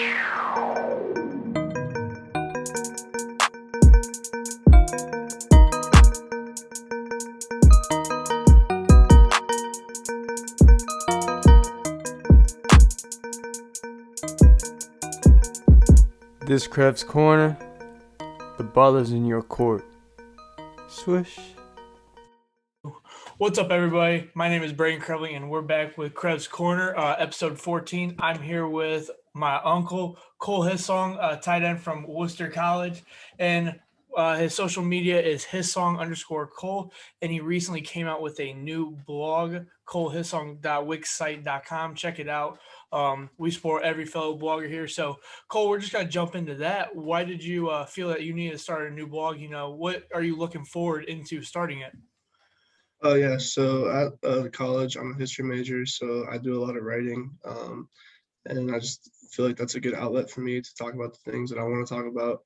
This Crev's corner, the ball is in your court. Swish. What's up, everybody? My name is Braden Crevling, and we're back with Crev's Corner, episode 14. I'm here with my uncle, Cole Hissong, tight end from Worcester College, and his social media is Hissong_Cole, and he recently came out with a new blog, colehissong.wixsite.com. Check it out. We support every fellow blogger here. So, Cole, we're just going to jump into that. Why did you feel that you needed to start a new blog? You know, what are you looking forward into starting it? Oh yeah, so at college, I'm a history major, so I do a lot of writing, and I just feel like that's a good outlet for me to talk about the things that I want to talk about.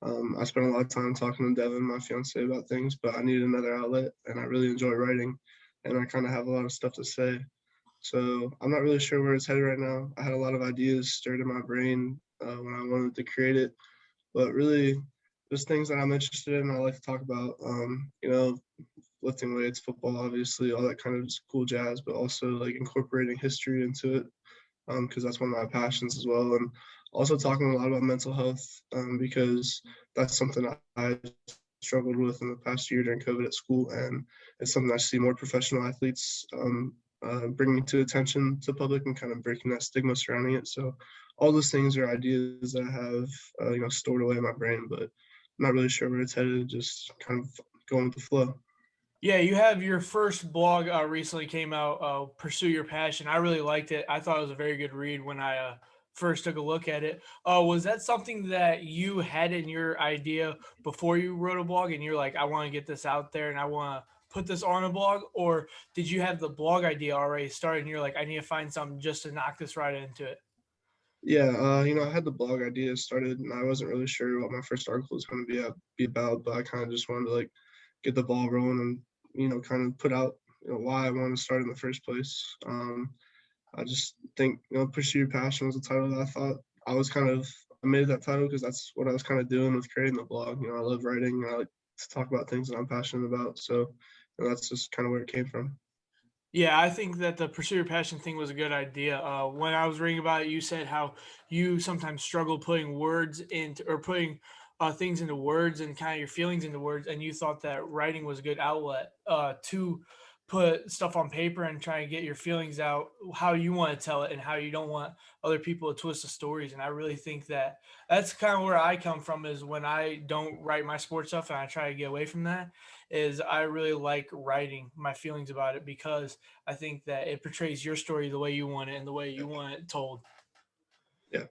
I spend a lot of time talking to Devin, my fiance, about things, but I need another outlet, and I really enjoy writing, and I kind of have a lot of stuff to say. So I'm not really sure where it's headed right now. I had a lot of ideas stirred in my brain when I wanted to create it, but really, just things that I'm interested in, I like to talk about. Lifting weights, football, obviously, all that kind of just cool jazz, but also like incorporating history into it, because that's one of my passions as well. And also talking a lot about mental health, because that's something I struggled with in the past year during COVID at school, and it's something I see more professional athletes bringing to attention to public and kind of breaking that stigma surrounding it. So all those things are ideas that I have, stored away in my brain, but I'm not really sure where it's headed. Just kind of going with the flow. Yeah, you have your first blog recently came out, Pursue Your Passion. I really liked it. I thought it was a very good read when I first took a look at it. Was that something that you had in your idea before you wrote a blog and you're like, I want to get this out there and I want to put this on a blog? Or did you have the blog idea already started and you're like, I need to find something just to knock this right into it? Yeah, I had the blog idea started, and I wasn't really sure what my first article was going to be about, but I kind of just wanted to like get the ball rolling and kind of put out why I wanted to start in the first place. I just think Pursue Your Passion was the title that I thought I made that title because that's what I was kind of doing with creating the blog. I love writing, and I like to talk about things that I'm passionate about, so that's just kind of where it came from. Yeah, I think that the Pursue Your Passion thing was a good idea. When I was reading about it, you said how you sometimes struggle putting words into or putting things into words and kind of your feelings into words, and you thought that writing was a good outlet to put stuff on paper and try and get your feelings out, how you want to tell it, and how you don't want other people to twist the stories. And I really think that that's kind of where I come from is when I don't write my sports stuff and I try to get away from that is I really like writing my feelings about it because I think that it portrays your story the way you want it and the way you want it told. Yeah.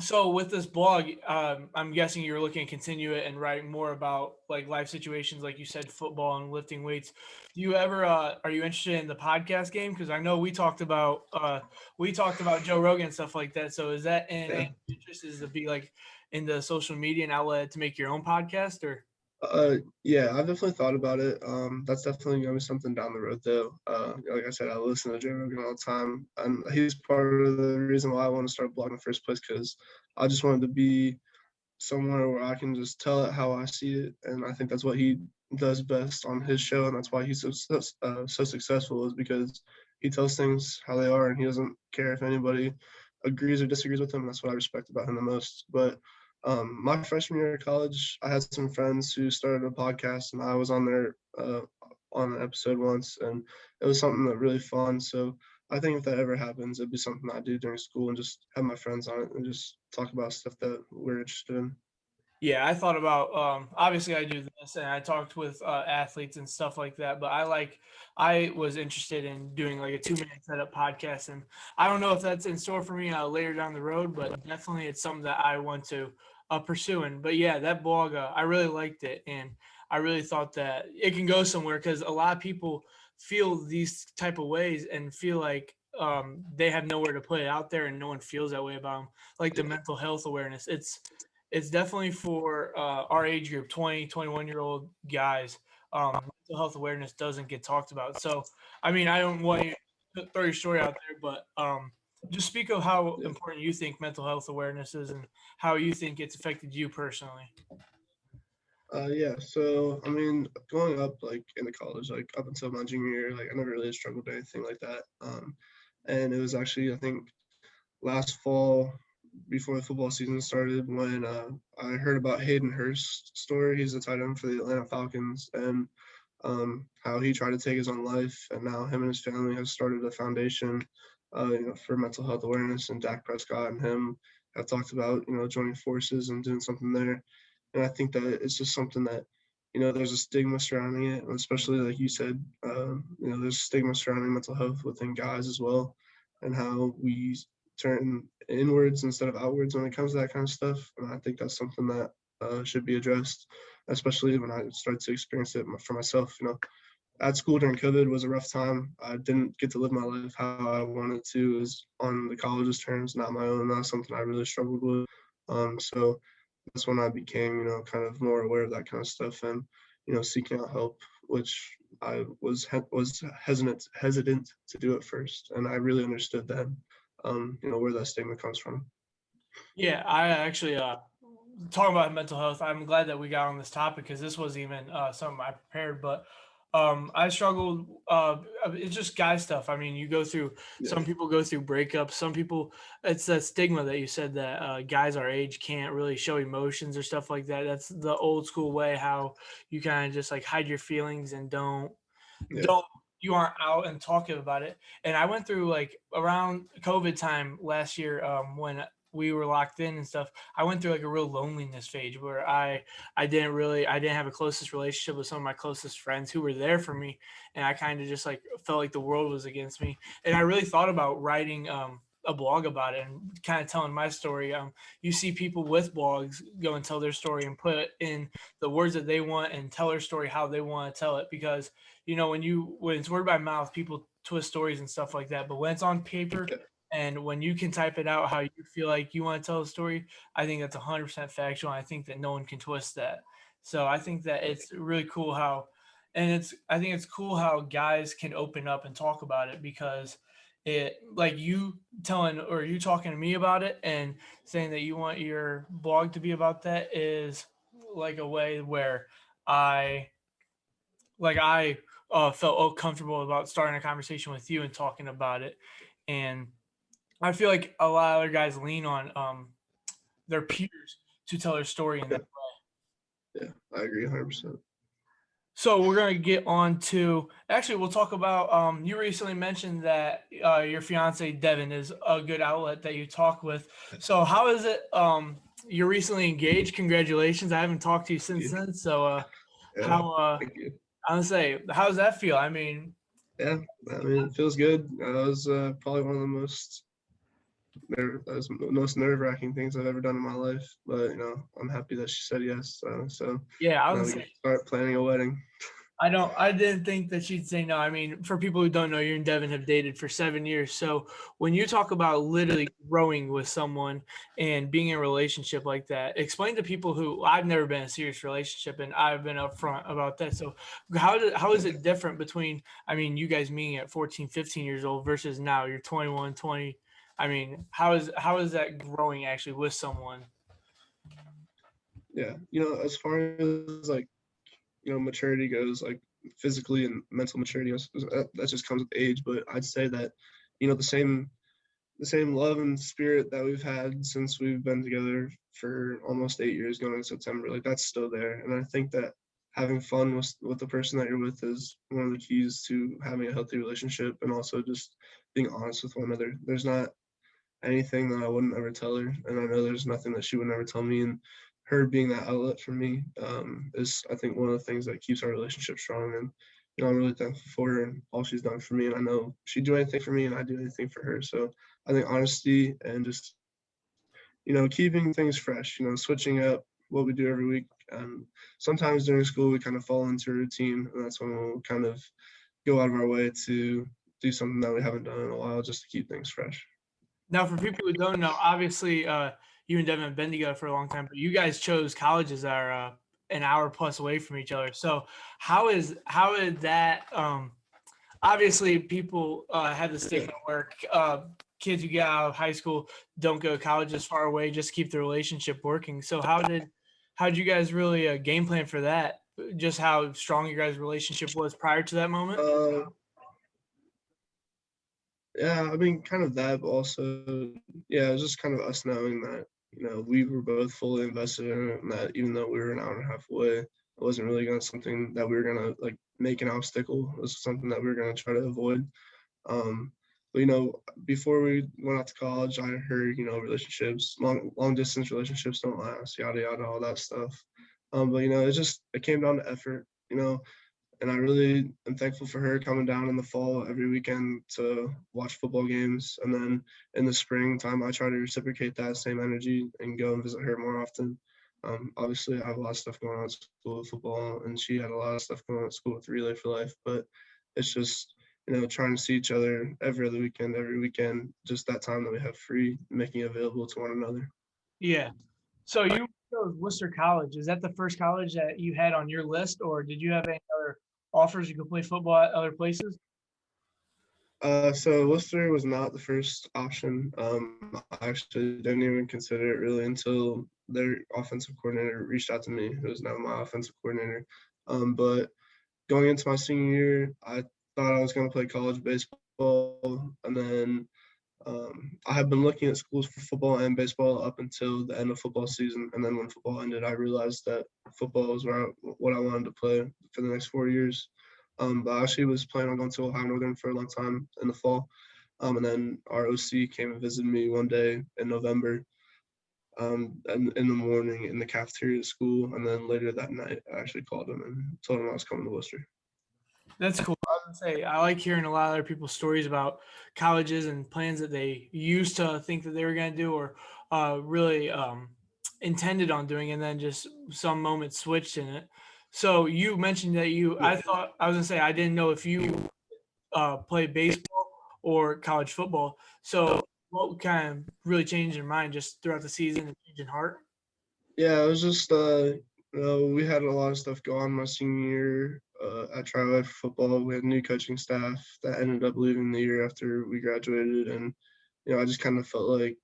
So with this blog, I'm guessing you're looking to continue it and write more about like life situations, like you said, football and lifting weights. Do you ever are you interested in the podcast game? Because I know we talked about Joe Rogan and stuff like that. So is that in interest? Is to be like in the social media and outlet to make your own podcast or? Yeah, I've definitely thought about it. That's definitely gonna be something down the road, though. Like I said, I listen to Joe Rogan all the time, and he's part of the reason why I want to start blogging in the first place because I just wanted to be somewhere where I can just tell it how I see it, and I think that's what he does best on his show, and that's why he's so successful is because he tells things how they are, and he doesn't care if anybody agrees or disagrees with him. That's what I respect about him the most. But my freshman year of college, I had some friends who started a podcast, and I was on there on an episode once, and it was something that really fun. So I think if that ever happens, it'd be something I do during school and just have my friends on it and just talk about stuff that we're interested in. Yeah, I thought about obviously I do this and I talked with athletes and stuff like that, but I was interested in doing like a 2-minute setup podcast and I don't know if that's in store for me later down the road, but definitely it's something that I want to pursue. But yeah, that blog I really liked it and I really thought that it can go somewhere because a lot of people feel these type of ways and feel like they have nowhere to put it out there and no one feels that way about them. Like the mental health awareness, it's definitely for our age group, 20, 21-year-old guys. Mental health awareness doesn't get talked about. So, I mean, I don't want you to throw your story out there, but Just speak of how important you think mental health awareness is and how you think it's affected you personally. Yeah, so I mean, growing up like in the college, like up until my junior year, like I never really struggled with anything like that. And it was actually I think last fall before the football season started when I heard about Hayden Hurst's story. He's the tight end for the Atlanta Falcons, and how he tried to take his own life, and now him and his family have started a foundation, for mental health awareness. And Dak Prescott and him have talked about joining forces and doing something there. And I think that it's just something that there's a stigma surrounding it, and especially like you said, there's stigma surrounding mental health within guys as well, and how we turn inwards instead of outwards when it comes to that kind of stuff. And I think that's something that should be addressed, especially when I started to experience it for myself. At school during COVID was a rough time. I didn't get to live my life how I wanted to. It was on the college's terms, not my own. That's something I really struggled with. So that's when I became, kind of more aware of that kind of stuff, and, seeking out help, which I was hesitant to do at first, and I really understood then, where that stigma comes from. Yeah, I actually talking about mental health. I'm glad that we got on this topic because this wasn't even something I prepared. But I struggled. It's just guy stuff. I mean, you go through. Yeah. Some people go through breakups. Some people. It's that stigma that you said that guys our age can't really show emotions or stuff like that. That's the old school way. How you kind of just like hide your feelings and Yeah. don't you aren't out and talking about it. And I went through like around COVID time last year, when we were locked in and stuff. I went through like a real loneliness phase where I didn't have a closest relationship with some of my closest friends who were there for me, and I kind of just like felt like the world was against me. And I really thought about writing a blog about it and kind of telling my story. You see people with blogs go and tell their story and put in the words that they want and tell their story how they want to tell it, because when it's word by mouth, people twist stories and stuff like that. But when it's on paper and when you can type it out how you feel like you want to tell a story, I think that's 100% factual. And I think that no one can twist that. So I think that it's really cool I think it's cool how guys can open up and talk about it, because it like you telling or you talking to me about it and saying that you want your blog to be about that is like a way where I I felt comfortable about starting a conversation with you and talking about it. And I feel like a lot of other guys lean on their peers to tell their story in that. Yeah, I agree 100%. So we're gonna get on to actually we'll talk about you recently mentioned that your fiance Devin is a good outlet that you talk with. So how is it? You're recently engaged. Congratulations! I haven't talked to you since then. So how Thank you. I would say, how does that feel? I mean, Yeah, I mean, it feels good. That was probably one of the most nerve-wracking things I've ever done in my life. But I'm happy that she said yes. So yeah, I now would we say can start planning a wedding. I didn't think that she'd say no. I mean, for people who don't know, you and Devin have dated for 7 years. So when you talk about literally growing with someone and being in a relationship like that, explain to people who I've never been in a serious relationship and I've been upfront about that. So how is it different between, I mean, you guys meeting at 14, 15 years old versus now you're 21, 20. I mean, how is that growing actually with someone? Yeah, as far as like maturity goes, like physically and mental maturity, that just comes with age. But I'd say that the same love and spirit that we've had since we've been together for almost 8 years going into September, like that's still there. And I think that having fun with the person that you're with is one of the keys to having a healthy relationship, and also just being honest with one another. There's not anything that I wouldn't ever tell her, and I know there's nothing that she would never tell me. And her being that outlet for me is, I think, one of the things that keeps our relationship strong. And I'm really thankful for her and all she's done for me. And I know she'd do anything for me, and I do anything for her. So I think honesty and just keeping things fresh. Switching up what we do every week. Sometimes during school we kind of fall into a routine, and that's when we'll kind of go out of our way to do something that we haven't done in a while, just to keep things fresh. Now, for people who don't know, obviously, you and Devin have been together for a long time, but you guys chose colleges that are an hour plus away from each other. So, how is that? Obviously, people have the stigma where kids who get out of high school don't go to college as far away, just keep the relationship working. So how did you guys really game plan for that? Just how strong your guys' relationship was prior to that moment? Uh, yeah, I mean, kind of that, but also, yeah, it was just kind of us knowing that, we were both fully invested in it, and that even though we were an hour and a half away, it wasn't really going to something that we were going to like make an obstacle. It was something that we were going to try to avoid. Um, but before we went out to college, I heard, relationships, long distance relationships don't last, yada yada, all that stuff. But it came down to effort, and I really am thankful for her coming down in the fall every weekend to watch football games. And then in the springtime, I try to reciprocate that same energy and go and visit her more often. Obviously, I have a lot of stuff going on at school with football, and she had a lot of stuff going on at school with Relay for Life. But it's just, trying to see each other every other weekend, every weekend, just that time that we have free, making it available to one another. Yeah. So you chose Worcester College. Is that the first college that you had on your list, or did you have any other offers you could play football at other places? So Worcester was not the first option. I actually didn't even consider it really until their offensive coordinator reached out to me, who is now my offensive coordinator. But going into my senior year, I thought I was going to play college baseball, and then I had been looking at schools for football and baseball up until the end of football season, and then when football ended, I realized that football was what I wanted to play for the next 4 years. But I actually was planning on going to Ohio Northern for a long time in the fall, and then our OC came and visited me one day in November, and in the morning in the cafeteria at school, and then later that night, I actually called him and told him I was coming to Worcester. That's cool. I was gonna say I like hearing a lot of other people's stories about colleges and plans that they used to think that they were going to do or really intended on doing, and then just some moment switched in it. So you mentioned that I thought I was gonna say I didn't know if you played baseball or college football. So what kind of really changed your mind just throughout the season and changing heart? Yeah, it was just we had a lot of stuff go on my senior year at Tri for football. We had new coaching staff that ended up leaving the year after we graduated, and I just kind of felt like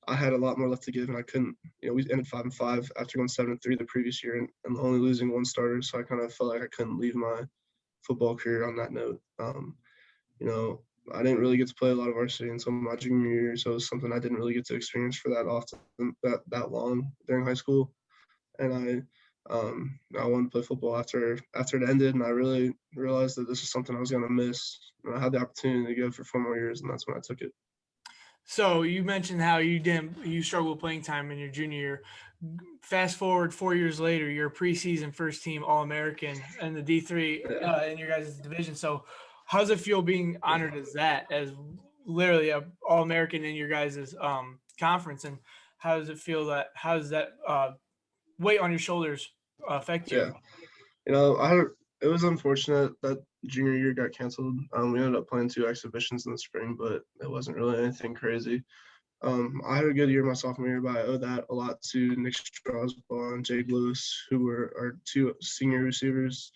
I had a lot more left to give, and I couldn't. We ended 5-5 after going 7-3 the previous year, and only losing one starter. So I kind of felt like I couldn't leave my football career on that note. I didn't really get to play a lot of varsity until my junior year, so it was something I didn't really get to experience for that often, that long during high school. And I wanted to play football after it ended, and I really realized that this was something I was going to miss. And I had the opportunity to go for 4 more years, and that's when I took it. So you mentioned how you struggled with playing time in your junior year. Fast forward 4 years later, you're a preseason first team All American in the D3 in your guys' division. So how does it feel being honored as literally a All American in your guys' conference? And how does that weight on your shoulders affect you? Yeah, it was unfortunate that junior year got canceled. We ended up playing 2 exhibitions in the spring, but it wasn't really anything crazy. I had a good year my sophomore year, but I owe that a lot to Nick Strasbaugh and Jake Lewis, who were our 2 senior receivers.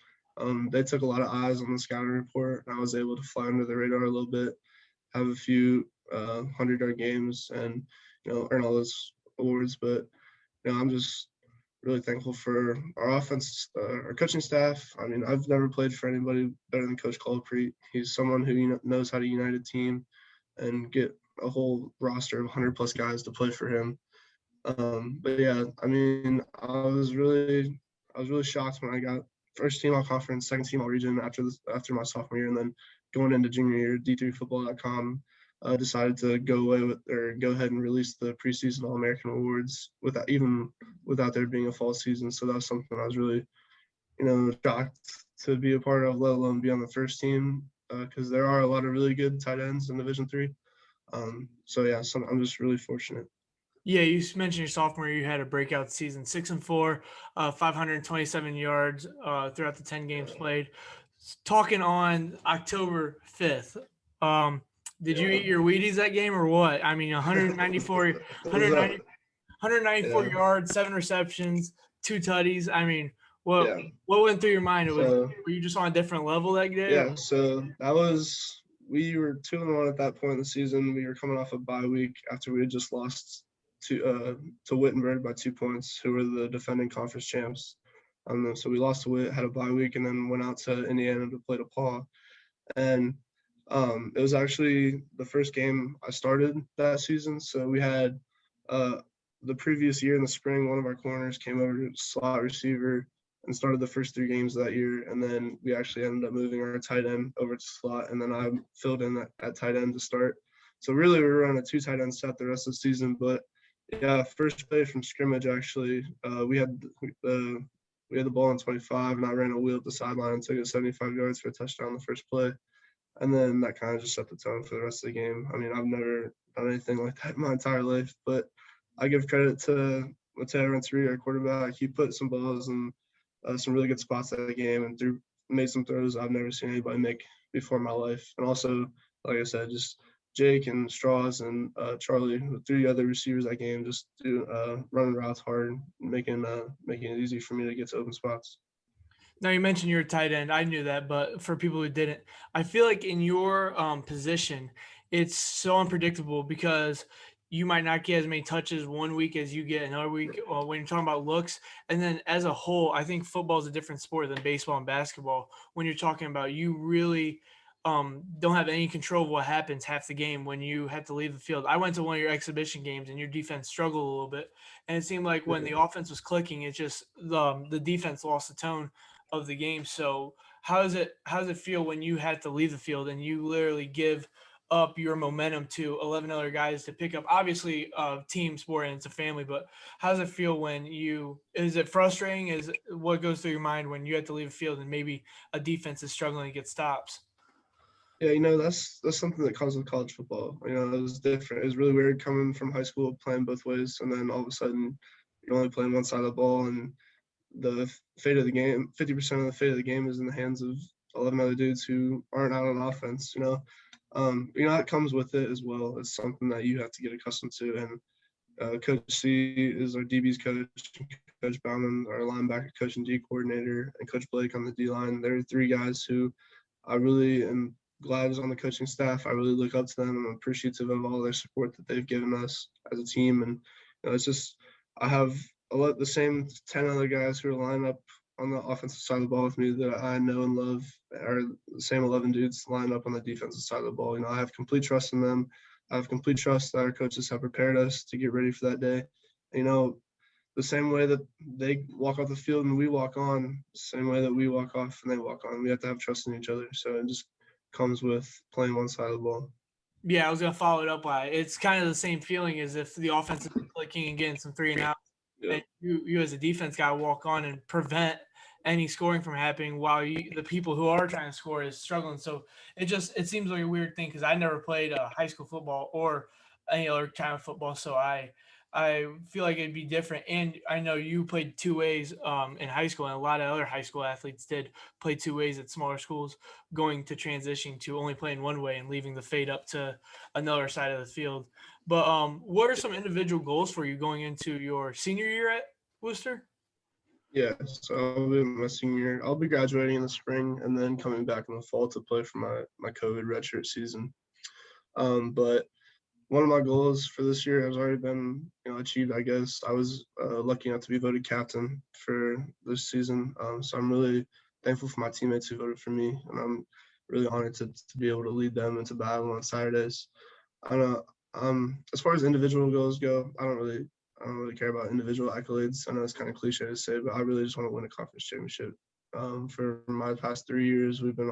They took a lot of eyes on the scouting report, and I was able to fly under the radar a little bit, have a few 100-yard games, and earn all those awards. But I'm just really thankful for our offense, our coaching staff. I mean, I've never played for anybody better than Coach Colpreet. He's someone who knows how to unite a team and get a whole roster of 100+ guys to play for him. But yeah, I mean, I was really shocked when I got first team all conference, second team all region after my sophomore year, and then going into junior year, D3football.com decided to go ahead and release the preseason All American awards without there being a fall season. So that was something I was really, shocked to be a part of, let alone be on the first team, because there are a lot of really good tight ends in Division III. So yeah, I'm just really fortunate. Yeah, you mentioned your sophomore year, you had a breakout season, 6-4, 527 yards throughout the 10 games played. Talking on October 5th, did you eat your Wheaties that game or what? I mean, 194 yards, 7 receptions, 2 tutties. I mean, what went through your mind? Were you just on a different level that day? Yeah, so that was we were 2-1 at that point in the season. We were coming off a bye week after we had just lost to Wittenberg by 2 points, who were the defending conference champs. So we lost to Witt, had a bye week, and then went out to Indiana to play DePaul. And it was actually the first game I started that season. So we had the previous year in the spring, one of our corners came over to slot receiver and started the first 3 games of that year. And then we actually ended up moving our tight end over to slot. And then I filled in at tight end to start. So really we were on a 2 tight end set the rest of the season. But yeah, first play from scrimmage, actually, we had the ball in 25 and I ran a wheel at the sideline and took it 75 yards for a touchdown the first play. And then that kind of just set the tone for the rest of the game. I mean, I've never done anything like that in my entire life, but I give credit to Mateo Renteria, our quarterback. He put some balls in some really good spots that game and made some throws I've never seen anybody make before in my life. And also, like I said, just Jake and Strauss and Charlie, the 3 other receivers that game, just running routes hard, making it easy for me to get to open spots. Now, you mentioned you're a tight end. I knew that, but for people who didn't, I feel like in your position, it's so unpredictable because you might not get as many touches one week as you get another week when you're talking about looks. And then as a whole, I think football is a different sport than baseball and basketball. When you're talking about you really don't have any control of what happens half the game when you have to leave the field. I went to one of your exhibition games and your defense struggled a little bit. And it seemed like when the offense was clicking, it just the defense lost the tone of the game. So how does it feel when you had to leave the field and you literally give up your momentum to 11 other guys to pick up? Obviously, team sport and it's a family, but how does it feel when is it frustrating? Is what goes through your mind when you have to leave the field and maybe a defense is struggling to get stops? Yeah, that's something that comes with college football. It was different. It was really weird coming from high school playing both ways, and then all of a sudden you're only playing one side of the ball, and the fate of the game, 50% of the fate of the game is in the hands of 11 other dudes who aren't out on offense. It comes with it as well. It's something that you have to get accustomed to. And Coach C is our DB's coach, Coach Bauman, our linebacker coach and D coordinator, and Coach Blake on the D line. There are 3 guys who I really am glad is on the coaching staff. I really look up to them. I'm appreciative of all their support that they've given us as a team. And it's just I have the same 10 other guys who are lined up on the offensive side of the ball with me that I know and love are the same 11 dudes lined up on the defensive side of the ball. I have complete trust in them. I have complete trust that our coaches have prepared us to get ready for that day. The same way that they walk off the field and we walk on, the same way that we walk off and they walk on. We have to have trust in each other. So it just comes with playing one side of the ball. Yeah, I was going to follow it up by it's kind of the same feeling as if the offense is clicking and getting some 3 and outs. Yeah. And you as a defense got to walk on and prevent any scoring from happening while the people who are trying to score is struggling. So it seems like a weird thing because I never played high school football or any other kind of football. So I feel like it'd be different. And I know you played 2 ways in high school, and a lot of other high school athletes did play 2 ways at smaller schools, going to transition to only playing one way and leaving the fade up to another side of the field. But what are some individual goals for you going into your senior year at Worcester? Yeah, so I'll be my senior year. I'll be graduating in the spring and then coming back in the fall to play for my COVID redshirt season. But one of my goals for this year has already been achieved, I guess. I was lucky enough to be voted captain for this season. So I'm really thankful for my teammates who voted for me, and I'm really honored to be able to lead them into battle on Saturdays. I don't know. As far as individual goals go, I don't really care about individual accolades. I know it's kind of cliche to say, but I really just want to win a conference championship. For my past 3 years, we've been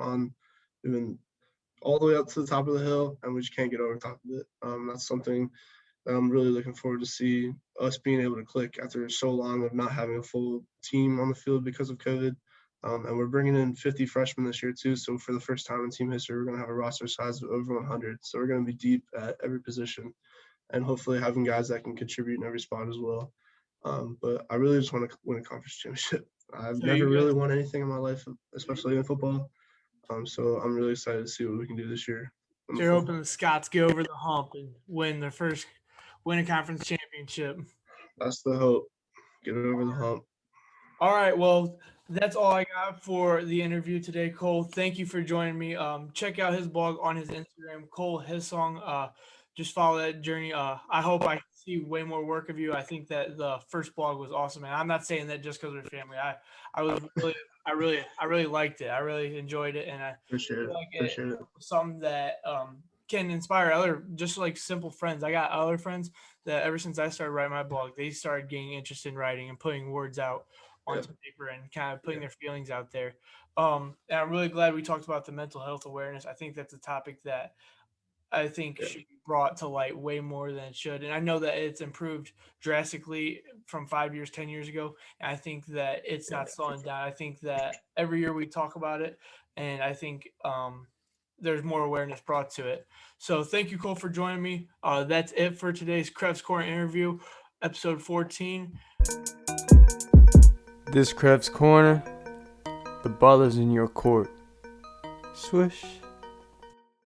all the way up to the top of the hill, and we just can't get over the top of it. That's something that I'm really looking forward to see us being able to click after so long of not having a full team on the field because of COVID. And we're bringing in 50 freshmen this year too. So for the first time in team history, we're going to have a roster size of over 100. So we're going to be deep at every position, and hopefully having guys that can contribute in every spot as well. But I really just want to win a conference championship. I've never really won anything in my life, especially in football. So I'm really excited to see what we can do this year. So you're hoping the Scots get over the hump and win a conference championship. That's the hope. Get it over the hump. All right. Well, that's all I got for the interview today, Cole. Thank you for joining me. Check out his blog on his Instagram, Cole Hissong. Just follow that journey. I hope I see way more work of you. I think that the first blog was awesome, and I'm not saying that just because we're family. I was really, I really liked it. I really enjoyed it, and I Appreciate it. feel like it Appreciate it. was something that can inspire other, just like simple friends. I got other friends that ever since I started writing my blog, they started getting interested in writing and putting words out Yeah. onto paper and kind of putting their feelings out there. And I'm really glad we talked about the mental health awareness. I think that's a topic that I think Yeah. should be brought to light way more than it should. And I know that it's improved drastically from 5 years, 10 years ago. And I think that it's not slowing down. I think that every year we talk about it, and I think there's more awareness brought to it. So thank you, Cole, for joining me. That's it for today's Krev's Corner interview, episode 14. This Krev's Corner, the ball is in your court. Swish.